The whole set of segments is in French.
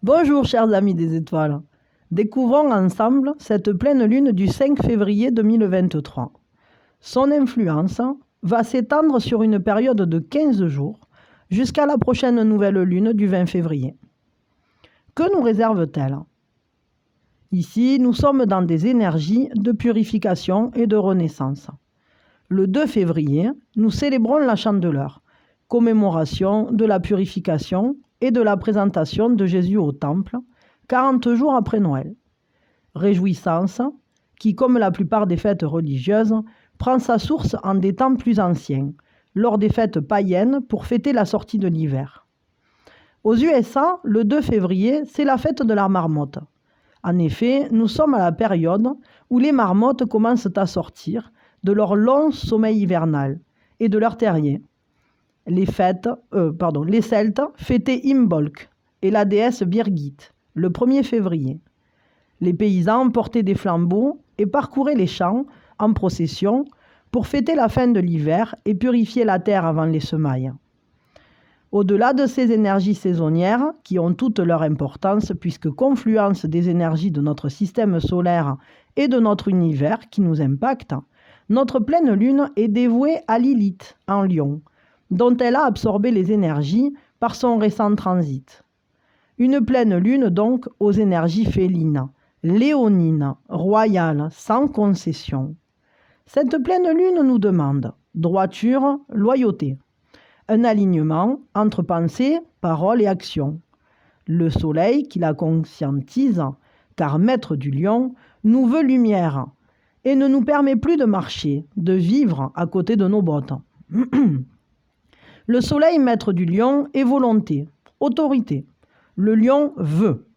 Bonjour chers amis des étoiles. Découvrons ensemble cette pleine lune du 5 février 2023. Son influence va s'étendre sur une période de 15 jours jusqu'à la prochaine nouvelle lune du 20 février. Que nous réserve-t-elle? Ici, nous sommes dans des énergies de purification et de renaissance. Le 2 février, nous célébrons la Chandeleur, commémoration de la purification et de la présentation de Jésus au Temple, 40 jours après Noël. Réjouissance qui, comme la plupart des fêtes religieuses, prend sa source en des temps plus anciens, lors des fêtes païennes pour fêter la sortie de l'hiver. Aux USA, le 2 février, c'est la fête de la marmotte. En effet, nous sommes à la période où les marmottes commencent à sortir de leur long sommeil hivernal et de leur terrier. Les Celtes fêtaient Imbolc et la déesse Birgit le 1er février. Les paysans portaient des flambeaux et parcouraient les champs en procession pour fêter la fin de l'hiver et purifier la terre avant les semailles. Au-delà de ces énergies saisonnières, qui ont toute leur importance puisque confluence des énergies de notre système solaire et de notre univers qui nous impactent, notre pleine lune est dévouée à Lilith en Lion, dont elle a absorbé les énergies par son récent transit. Une pleine lune donc aux énergies félines, léonines, royales, sans concession. Cette pleine lune nous demande droiture, loyauté. Un alignement entre pensée, parole et action. Le soleil qui la conscientise, car maître du lion, nous veut lumière et ne nous permet plus de marcher, de vivre à côté de nos bottes. Le soleil maître du lion est volonté, autorité. Le lion veut.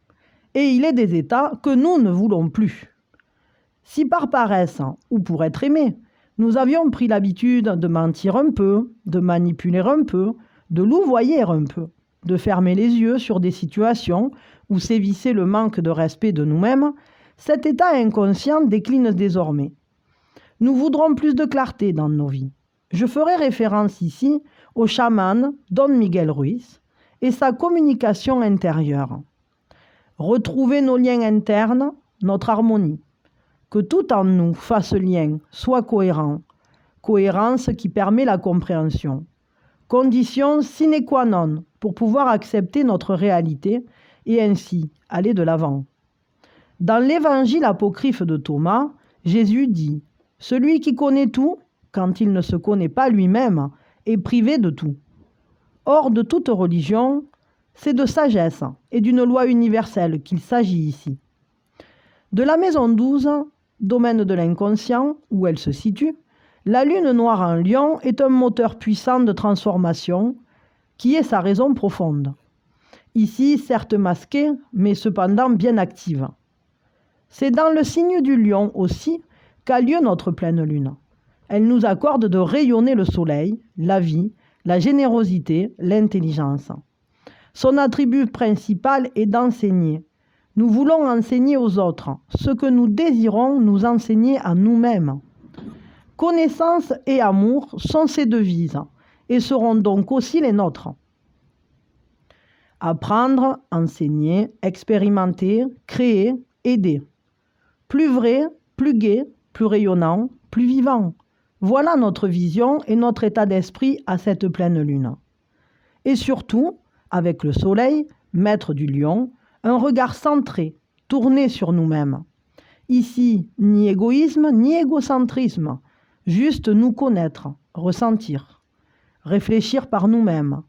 Et il est des états que nous ne voulons plus. Si par paresse ou pour être aimé, nous avions pris l'habitude de mentir un peu, de manipuler un peu, de louvoyer un peu, de fermer les yeux sur des situations où sévissait le manque de respect de nous-mêmes, cet état inconscient décline désormais. Nous voudrons plus de clarté dans nos vies. Je ferai référence ici au chaman Don Miguel Ruiz et sa communication intérieure. Retrouver nos liens internes, notre harmonie. Que tout en nous fasse lien, soit cohérent. Cohérence qui permet la compréhension. Condition sine qua non pour pouvoir accepter notre réalité et ainsi aller de l'avant. Dans l'évangile apocryphe de Thomas, Jésus dit « Celui qui connaît tout, quand il ne se connaît pas lui-même, est privé de tout. » Hors de toute religion, c'est de sagesse et d'une loi universelle qu'il s'agit ici. De la maison 12, domaine de l'inconscient, où elle se situe, la lune noire en lion est un moteur puissant de transformation qui est sa raison profonde. Ici, certes masquée, mais cependant bien active. C'est dans le signe du lion aussi qu'a lieu notre pleine lune. Elle nous accorde de rayonner le soleil, la vie, la générosité, l'intelligence. Son attribut principal est d'enseigner. Nous voulons enseigner aux autres ce que nous désirons nous enseigner à nous-mêmes. Connaissance et amour sont ses devises et seront donc aussi les nôtres. Apprendre, enseigner, expérimenter, créer, aider. Plus vrai, plus gai, plus rayonnant, plus vivant. Voilà notre vision et notre état d'esprit à cette pleine lune. Et surtout, avec le soleil, maître du lion, un regard centré, tourné sur nous-mêmes. Ici, ni égoïsme, ni égocentrisme, juste nous connaître, ressentir, réfléchir par nous-mêmes.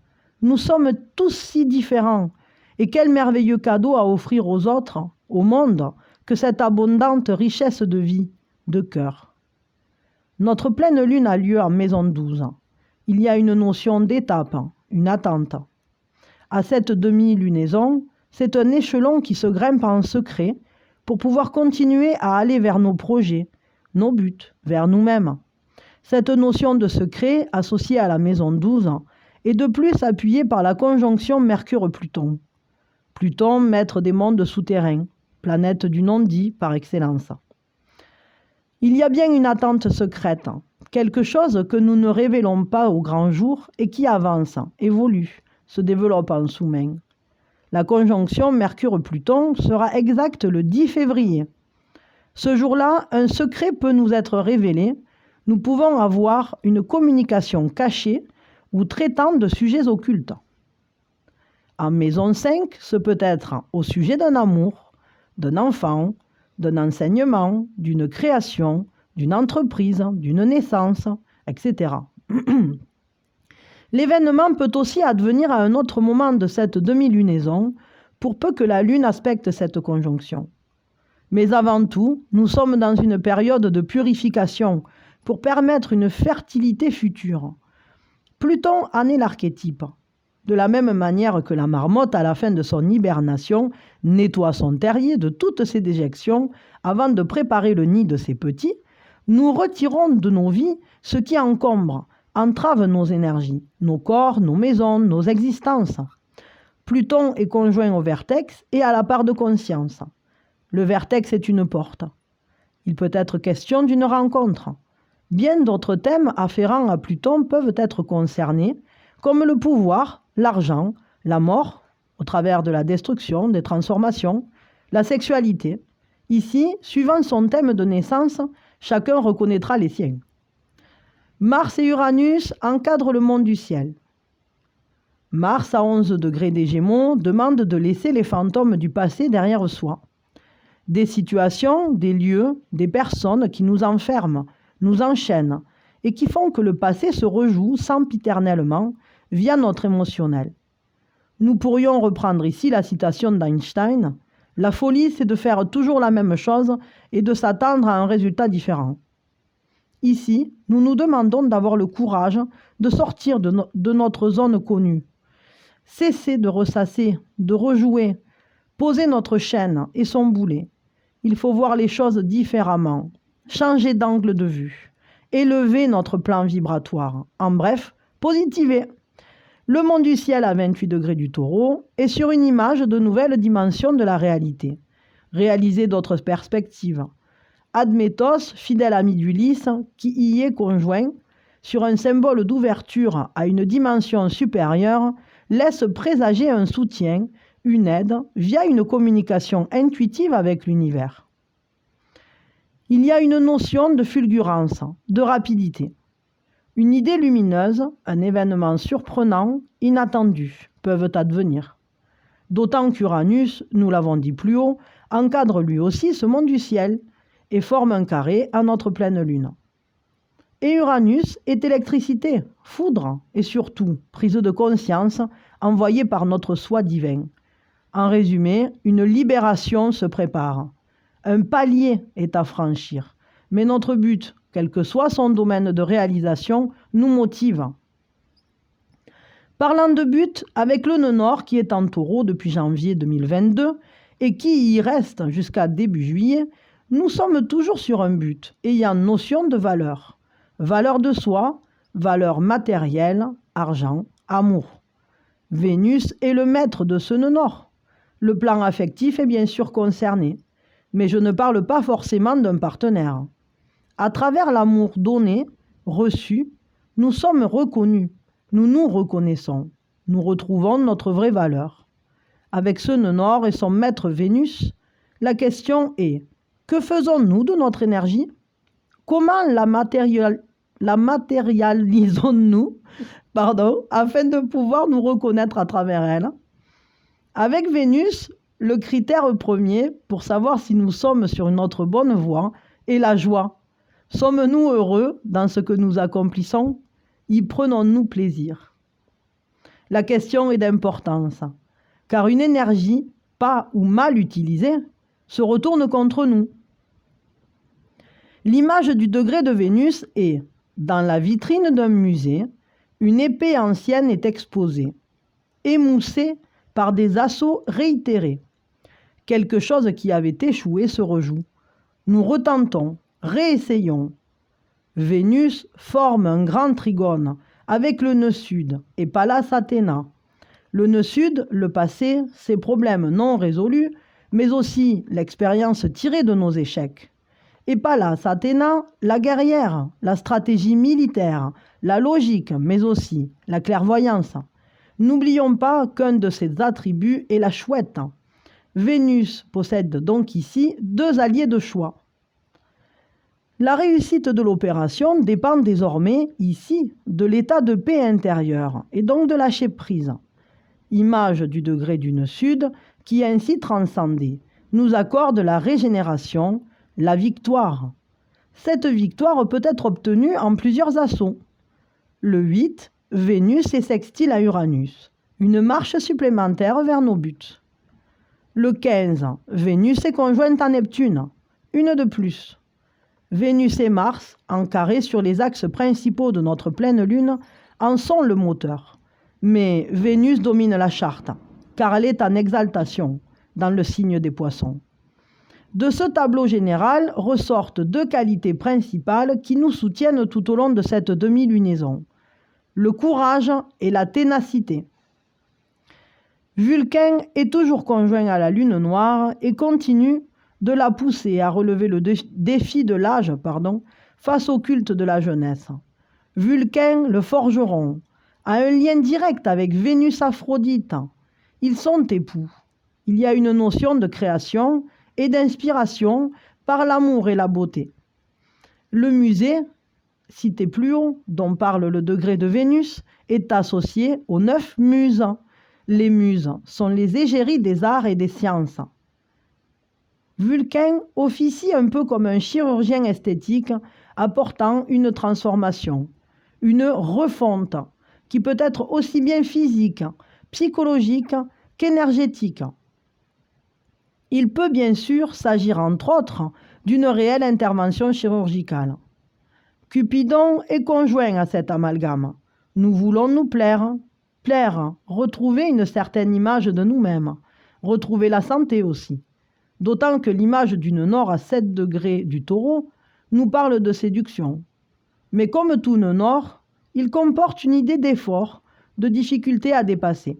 Nous sommes tous si différents, et quel merveilleux cadeau à offrir aux autres, au monde, que cette abondante richesse de vie, de cœur. Notre pleine lune a lieu en maison 12. Il y a une notion d'étape, une attente. À cette demi-lunaison, c'est un échelon qui se grimpe en secret pour pouvoir continuer à aller vers nos projets, nos buts, vers nous-mêmes. Cette notion de secret, associée à la maison 12, est de plus appuyée par la conjonction Mercure-Pluton. Pluton, maître des mondes souterrains, planète du non-dit par excellence. Il y a bien une attente secrète, quelque chose que nous ne révélons pas au grand jour et qui avance, évolue, se développe en sous-main. La conjonction Mercure-Pluton sera exacte le 10 février. Ce jour-là, un secret peut nous être révélé. Nous pouvons avoir une communication cachée ou traitant de sujets occultes. En maison 5, ce peut être au sujet d'un amour, d'un enfant, d'un enseignement, d'une création, d'une entreprise, d'une naissance, etc. L'événement peut aussi advenir à un autre moment de cette demi-lunaison, pour peu que la Lune aspecte cette conjonction. Mais avant tout, nous sommes dans une période de purification pour permettre une fertilité future. Pluton en est l'archétype. De la même manière que la marmotte, à la fin de son hibernation, nettoie son terrier de toutes ses déjections avant de préparer le nid de ses petits, nous retirons de nos vies ce qui encombre, entrave nos énergies, nos corps, nos maisons, nos existences. Pluton est conjoint au vertex et à la part de conscience. Le vertex est une porte. Il peut être question d'une rencontre. Bien d'autres thèmes afférents à Pluton peuvent être concernés, comme le pouvoir, l'argent, la mort, au travers de la destruction, des transformations, la sexualité. Ici, suivant son thème de naissance, chacun reconnaîtra les siens. Mars et Uranus encadrent le monde du ciel. Mars, à 11 degrés des Gémeaux, demande de laisser les fantômes du passé derrière soi. Des situations, des lieux, des personnes qui nous enferment, nous enchaînent et qui font que le passé se rejoue sempiternellement via notre émotionnel. Nous pourrions reprendre ici la citation d'Einstein : « La folie, c'est de faire toujours la même chose et de s'attendre à un résultat différent. » Ici, nous nous demandons d'avoir le courage de sortir de notre zone connue. Cesser de ressasser, de rejouer, poser notre chaîne et son boulet. Il faut voir les choses différemment, changer d'angle de vue, élever notre plan vibratoire. En bref, positiver. Le monde du ciel à 28 degrés du Taureau est sur une image de nouvelles dimensions de la réalité. Réaliser d'autres perspectives. Admétos, fidèle ami d'Ulysse, qui y est conjoint, sur un symbole d'ouverture à une dimension supérieure, laisse présager un soutien, une aide, via une communication intuitive avec l'univers. Il y a une notion de fulgurance, de rapidité. Une idée lumineuse, un événement surprenant, inattendu, peuvent advenir. D'autant qu'Uranus, nous l'avons dit plus haut, encadre lui aussi ce monde du ciel et forme un carré à notre pleine lune. Et Uranus est électricité, foudre et surtout prise de conscience envoyée par notre soi divin. En résumé, une libération se prépare. Un palier est à franchir, mais notre but, quel que soit son domaine de réalisation, nous motive. Parlant de but, avec le nœud nord qui est en Taureau depuis janvier 2022 et qui y reste jusqu'à début juillet, nous sommes toujours sur un but ayant notion de valeur. Valeur de soi, valeur matérielle, argent, amour. Vénus est le maître de ce nœud nord. Le plan affectif est bien sûr concerné, mais je ne parle pas forcément d'un partenaire. À travers l'amour donné, reçu, nous sommes reconnus, nous nous reconnaissons, nous retrouvons notre vraie valeur. Avec ce nœud nord et son maître Vénus, la question est: que faisons-nous de notre énergie ? Comment la matérialisons-nous afin de pouvoir nous reconnaître à travers elle ? Avec Vénus, le critère premier pour savoir si nous sommes sur notre bonne voie est la joie. Sommes-nous heureux dans ce que nous accomplissons ? Y prenons-nous plaisir ? La question est d'importance, car une énergie, pas ou mal utilisée, se retourne contre nous. L'image du degré de Vénus est: dans la vitrine d'un musée, une épée ancienne est exposée, émoussée par des assauts réitérés. Quelque chose qui avait échoué se rejoue. Nous retentons, réessayons. Vénus forme un grand trigone avec le nœud sud et Pallas Athéna. Le nœud sud, le passé, ses problèmes non résolus, mais aussi l'expérience tirée de nos échecs. Et Pallas Athéna, la guerrière, la stratégie militaire, la logique, mais aussi la clairvoyance. N'oublions pas qu'un de ses attributs est la chouette. Vénus possède donc ici 2 alliés de choix. La réussite de l'opération dépend désormais, ici, de l'état de paix intérieur et donc de lâcher prise. Image du degré d'une sud qui, ainsi transcendée, nous accorde la régénération, la victoire. Cette victoire peut être obtenue en plusieurs assauts. Le 8, Vénus est sextile à Uranus, une marche supplémentaire vers nos buts. Le 15, Vénus est conjointe à Neptune, une de plus. Vénus et Mars, en carré sur les axes principaux de notre pleine lune, en sont le moteur. Mais Vénus domine la charte, car elle est en exaltation, dans le signe des Poissons. De ce tableau général ressortent 2 qualités principales qui nous soutiennent tout au long de cette demi-lunaison. Le courage et la ténacité. Vulcain est toujours conjoint à la lune noire et continue de la pousser à relever le défi de l'âge face au culte de la jeunesse. Vulcain, le forgeron, a un lien direct avec Vénus-Aphrodite. Ils sont époux. Il y a une notion de création et d'inspiration par l'amour et la beauté. Le musée, cité plus haut, dont parle le degré de Vénus, est associé aux 9 muses. Les muses sont les égéries des arts et des sciences. Vulcain officie un peu comme un chirurgien esthétique apportant une transformation, une refonte, qui peut être aussi bien physique, psychologique qu'énergétique. Il peut bien sûr s'agir entre autres d'une réelle intervention chirurgicale. Cupidon est conjoint à cet amalgame. Nous voulons nous plaire, retrouver une certaine image de nous-mêmes, retrouver la santé aussi. D'autant que l'image d'une Nord à 7 degrés du Taureau nous parle de séduction. Mais comme tout nœud Nord, il comporte une idée d'effort, de difficulté à dépasser.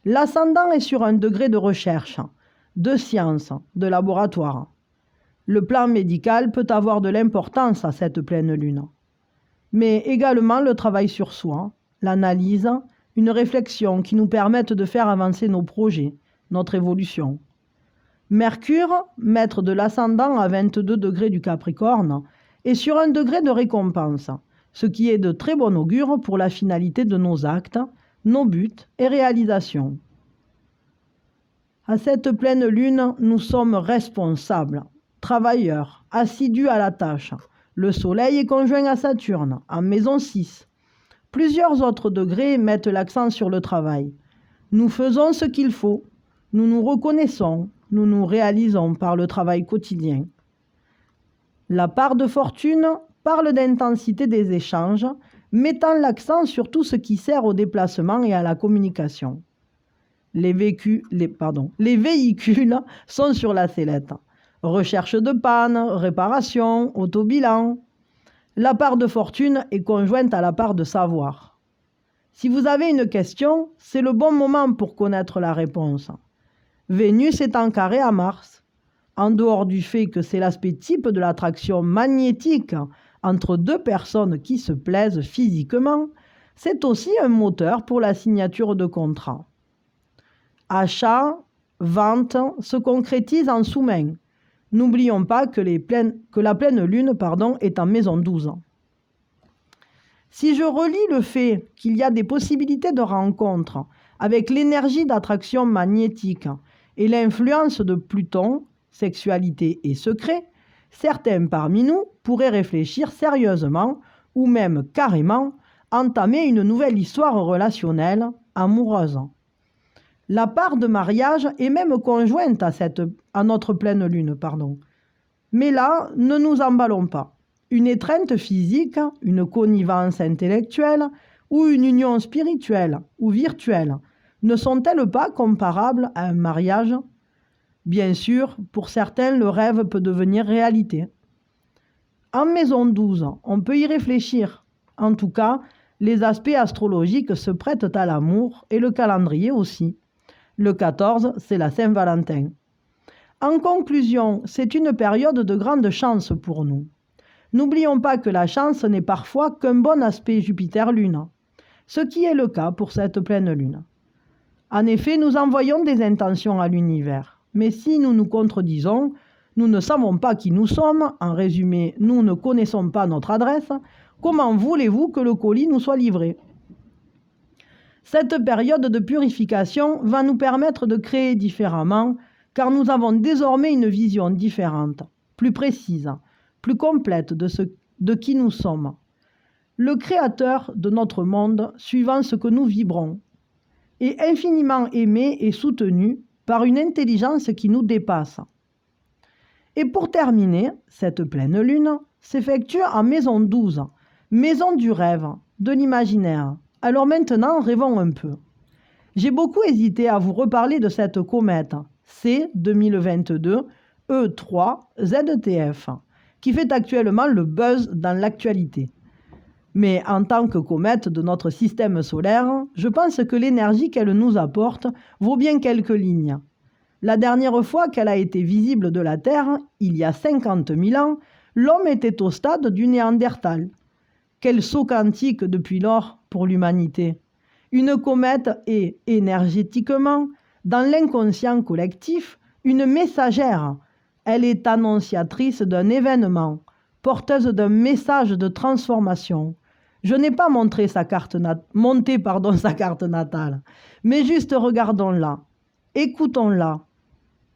L'ascendant est sur un degré de recherche, de science, de laboratoire. Le plan médical peut avoir de l'importance à cette pleine lune. Mais également le travail sur soi, l'analyse, une réflexion qui nous permette de faire avancer nos projets, notre évolution. Mercure, maître de l'ascendant à 22 degrés du Capricorne, est sur un degré de récompense, ce qui est de très bon augure pour la finalité de nos actes, nos buts et réalisations. À cette pleine lune, nous sommes responsables, travailleurs, assidus à la tâche. Le Soleil est conjoint à Saturne, en maison 6. Plusieurs autres degrés mettent l'accent sur le travail. Nous faisons ce qu'il faut, nous nous reconnaissons, nous nous réalisons par le travail quotidien. La part de fortune parle d'intensité des échanges, mettant l'accent sur tout ce qui sert au déplacement et à la communication. Les véhicules sont sur la sellette. Recherche de panne, réparation, autobilan. La part de fortune est conjointe à la part de savoir. Si vous avez une question, c'est le bon moment pour connaître la réponse. Vénus est en carré à Mars. En dehors du fait que c'est l'aspect type de l'attraction magnétique entre 2 personnes qui se plaisent physiquement, c'est aussi un moteur pour la signature de contrats. Achat, vente se concrétisent en sous-main. N'oublions pas que la pleine lune est en maison 12. Si je relis le fait qu'il y a des possibilités de rencontre avec l'énergie d'attraction magnétique et l'influence de Pluton, sexualité et secret, certains parmi nous pourraient réfléchir sérieusement ou même carrément entamer une nouvelle histoire relationnelle, amoureuse. La part de mariage est même conjointe à notre pleine lune. Mais là, ne nous emballons pas. Une étreinte physique, une connivence intellectuelle ou une union spirituelle ou virtuelle ne sont-elles pas comparables à un mariage ? Bien sûr, pour certains, le rêve peut devenir réalité. En maison 12, on peut y réfléchir. En tout cas, les aspects astrologiques se prêtent à l'amour et le calendrier aussi. Le 14, c'est la Saint-Valentin. En conclusion, c'est une période de grande chance pour nous. N'oublions pas que la chance n'est parfois qu'un bon aspect Jupiter-Lune. ce qui est le cas pour cette pleine lune. En effet, nous envoyons des intentions à l'univers, mais si nous nous contredisons, nous ne savons pas qui nous sommes, en résumé, nous ne connaissons pas notre adresse, comment voulez-vous que le colis nous soit livré ? Cette période de purification va nous permettre de créer différemment, car nous avons désormais une vision différente, plus précise, plus complète de qui nous sommes. Le créateur de notre monde, suivant ce que nous vibrons, est infiniment aimé et soutenu par une intelligence qui nous dépasse. Et pour terminer, cette pleine lune s'effectue en maison 12, maison du rêve, de l'imaginaire. Alors maintenant, rêvons un peu. J'ai beaucoup hésité à vous reparler de cette comète C 2022 E3 ZTF, qui fait actuellement le buzz dans l'actualité. Mais en tant que comète de notre système solaire, je pense que l'énergie qu'elle nous apporte vaut bien quelques lignes. La dernière fois qu'elle a été visible de la Terre, il y a 50 000 ans, l'homme était au stade du Néandertal. Quel saut quantique depuis lors pour l'humanité. Une comète est, énergétiquement, dans l'inconscient collectif, une messagère. Elle est annonciatrice d'un événement, porteuse d'un message de transformation. Je n'ai pas monté sa carte natale, mais juste regardons-la, écoutons-la.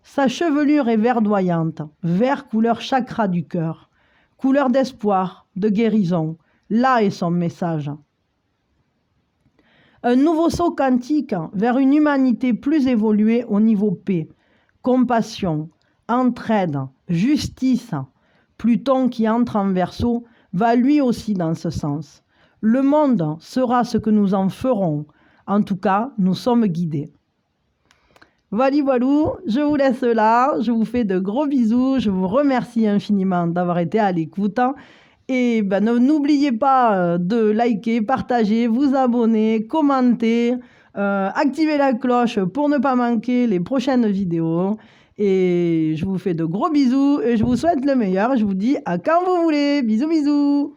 Sa chevelure est verdoyante, vert couleur chakra du cœur, couleur d'espoir, de guérison. Là est son message. Un nouveau saut quantique vers une humanité plus évoluée au niveau paix, compassion, entraide, justice. Pluton qui entre en Verseau va lui aussi dans ce sens. Le monde sera ce que nous en ferons. En tout cas, nous sommes guidés. Voilà, je vous laisse là. Je vous fais de gros bisous. Je vous remercie infiniment d'avoir été à l'écoute. Et n'oubliez pas de liker, partager, vous abonner, commenter, activer la cloche pour ne pas manquer les prochaines vidéos. Et je vous fais de gros bisous et je vous souhaite le meilleur. Je vous dis à quand vous voulez. Bisous, bisous.